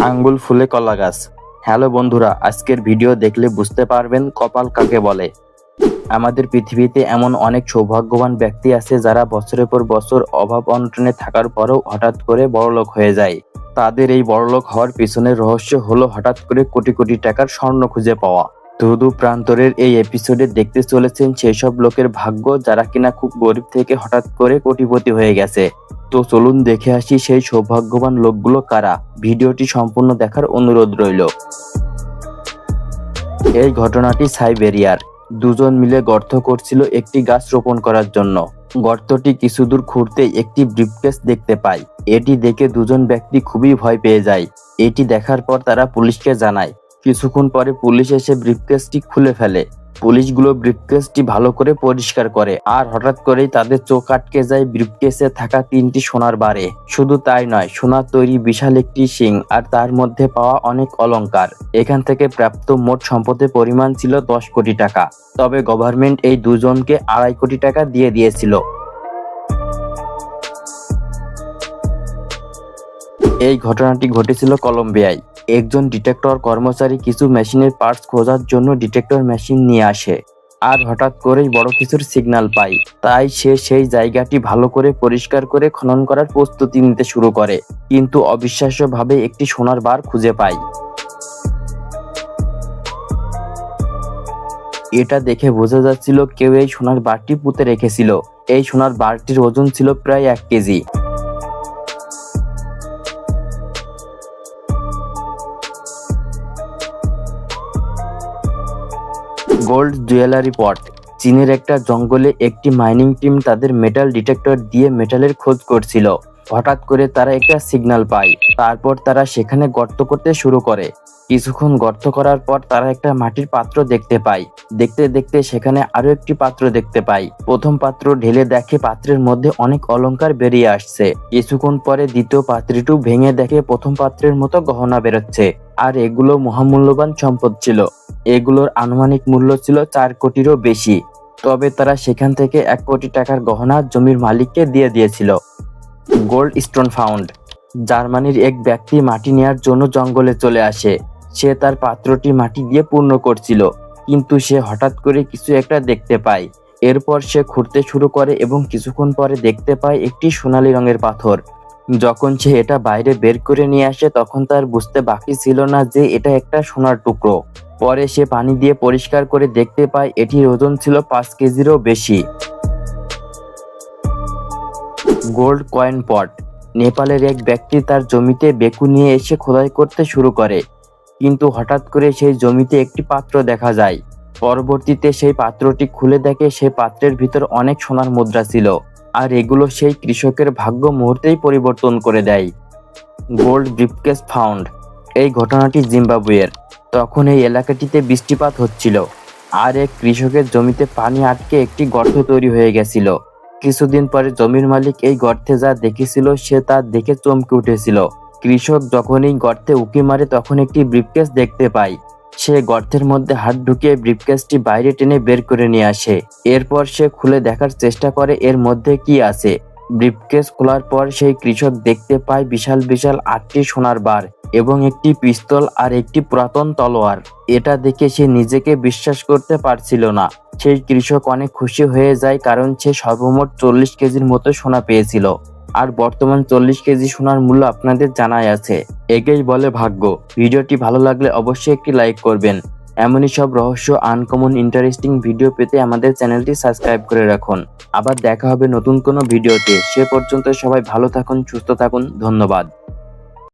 আঙ্গুল ফুলে কলা গাছ। হ্যালো বন্ধুরা, আজকের ভিডিও দেখলে বুঝতে পারবেন কপাল কাকে বলে। আমাদের পৃথিবীতে এমন অনেক সৌভাগ্যবান ব্যক্তি আছে যারা বছরের পর বছর অভাব অনটনে থাকার পরেও হঠাৎ করে বড়লোক হয়ে যায়। তাদের এই বড়লোক হওয়ার পিছনের রহস্য হলো হঠাৎ করে কোটি কোটি টাকার স্বর্ণ খুঁজে পাওয়া। ধুধু প্রান্তরের এই এপিসোডে দেখতে চলেছেন সেই সব লোকের ভাগ্য যারা কিনা খুব গরিব থেকে হঠাৎ করে কোটিপতি হয়ে গেছে। তো চলুন দেখে আসি সেই সৌভাগ্যবান লোকগুলো কারা। ভিডিওটি সম্পূর্ণ দেখার অনুরোধ রইল। এই ঘটনাটি সাইবেরিয়ার। দুজন মিলে গর্ত করছিল একটি গাছ রোপণ করার জন্য। গর্তটি কিছু দূর খুঁড়তেই একটি ব্রিফকেস দেখতে পায়। এটি দেখে দুজন ব্যক্তি খুবই ভয় পেয়ে যায়। এটি দেখার পর তারা পুলিশকে জানায়। কিছুক্ষণ পরে পুলিশ এসে ব্রিফকেসটি খুলে ফেলে। পুলিশগুলো ব্রিফকেসটি ভালো করে পরিষ্কার করে, আর হঠাৎ করেই তাদের চোখ আটকে যায় ব্রিফকেসে থাকা 3টি সোনার বারে। শুধু তাই নয়, সোনার তৈরি বিশাল একটি শিং আর তার মধ্যে পাওয়া অনেক অলংকার। এখান থেকে প্রাপ্ত মোট সম্পদের পরিমাণ ছিল 10 কোটি টাকা। তবে গভর্নমেন্ট এই দুজনকে 2.5 কোটি টাকা দিয়ে দিয়েছিল। এই ঘটনাটি ঘটেছিল কলম্বিয়ায়। একজন ডিটেক্টর কর্মচারী কিছু মেশিনের পার্টস খোঁজার জন্য ডিটেক্টর মেশিন নিয়ে আসে, আর হঠাৎ করেই বড় কিছুর সিগন্যাল পায়। তাই সে সেই জায়গাটি ভালো করে পরিষ্কার করে খনন করার প্রস্তুতি নিতে শুরু করে, কিন্তু অবিশ্বাস্যভাবে একটি সোনার বার খুঁজে পায়। এটা দেখে বোঝা যাচ্ছিল কেউ এই সোনার বারটি পুঁতে রেখেছিল। এই সোনার বারটির ওজন ছিল প্রায় 1 কেজি। গোল্ড জুয়েলারি পট। চীনের একটা জঙ্গলে একটি মাইনিং টিম তাদের মেটাল ডিটেক্টর দিয়ে মেটালের খোঁজ করছিল। হঠাৎ করে তারা একটা সিগন্যাল পায়। তারপর তারা সেখানে গর্ত করতে শুরু করে। কিছুক্ষণ গর্ত করার পর তারা একটা মাটির পাত্র দেখতে পায়। দেখতে দেখতে সেখানে আরো একটি পাত্র দেখতে পায়। প্রথম পাত্র ঢেলে দেখে পাত্রের মধ্যে অনেক অলংকার বেরিয়ে আসছে। কিছুক্ষণ পরে দ্বিতীয় পাত্রটিও ভেঙে দেখে প্রথম পাত্রের মতো গহনা বেরোচ্ছে, আর এগুলো মহামূল্যবান সম্পদ ছিল। এগুলোর আনুমানিক মূল্য ছিল 4 কোটিরও বেশি। তবে তারা সেখান থেকে 1 কোটি টাকার গহনা জমির মালিককে দিয়ে দিয়েছিল। Gold stone found. জার্মানির এক ব্যক্তি মাটি নেয়ার জন্য জঙ্গলে চলে আসে। সে তার পাত্রটি মাটি দিয়ে পূর্ণ করছিল, কিন্তু সে হঠাৎ করে কিছু একটা দেখতে পায়। এরপর সে খুঁড়তে শুরু করে এবং কিছুক্ষণ পরে দেখতে পায় একটি সোনালী রঙের পাথর। যখন সে এটা বাইরে বের করে নিয়ে আসে তখন তার বুঝতে বাকি ছিল না যে এটা একটা সোনার টুকরো। পরে সে পানি দিয়ে পরিষ্কার করে দেখতে পায় এটির ওজন ছিল 5 কেজিরও বেশি। গোল্ড কয়েন পট। নেপালের এক ব্যক্তি তার জমিতে বেকু নিয়ে এসে খোদাই করতে শুরু করে, কিন্তু হঠাৎ করে সেই জমিতে একটি পাত্র দেখা যায়। পরবর্তীতে সেই পাত্রটি খুলে দেখে সেই পাত্রের ভিতর অনেক সোনার মুদ্রা ছিল, আর এগুলো সেই কৃষকের ভাগ্য মুহূর্তেই পরিবর্তন করে দেয়। Gold briefcase found. এই ঘটনাটি জিম্বাবুয়ের। তখন এই এলাকাটিতে বৃষ্টিপাত হচ্ছিল, আর এক কৃষকের জমিতে পানি আটকে একটি গর্ত তৈরি হয়ে গেছিল। কিছুদিন পরে জমির মালিক এই গর্তে যা দেখেছিল সে তা দেখে চমকে উঠেছিল। কৃষক যখন এই গর্তে উঁকি মারে তখন একটি ব্রিফকেস দেখতে পায়। সে গর্তের মধ্যে হাত ঢুকিয়ে ব্রিফকেসটি বাইরে টেনে বের করে নিয়ে আসে। এরপর সে খুলে দেখার চেষ্টা করে এর মধ্যে কি আছে। ব্রিফকেস খোলার পর সেই কৃষক দেখতে পায় বিশাল বিশাল 8টি সোনার বার এবং একটি পিস্তল আর একটি পুরাতন তলোয়ার। এটা দেখে সে নিজেকে বিশ্বাস করতে পারছিল না। সেই কৃষক অনেক খুশি হয়ে যায়, কারণ সে সর্বমোট 40 কেজির মতো সোনা পেয়েছিল। আর বর্তমান 40 কেজি সোনার মূল্য আপনাদের জানাই আছে। একেই বলে ভাগ্য। ভিডিওটি ভালো লাগলে অবশ্যই একটি লাইক করবেন। এমনই সব রহস্য, আনকমন, ইন্টারেস্টিং ভিডিও পেতে আমাদের চ্যানেলটি সাবস্ক্রাইব করে রাখুন। আবার দেখা হবে নতুন কোনো ভিডিওতে। সে পর্যন্ত সবাই ভালো থাকুন, সুস্থ থাকুন। ধন্যবাদ।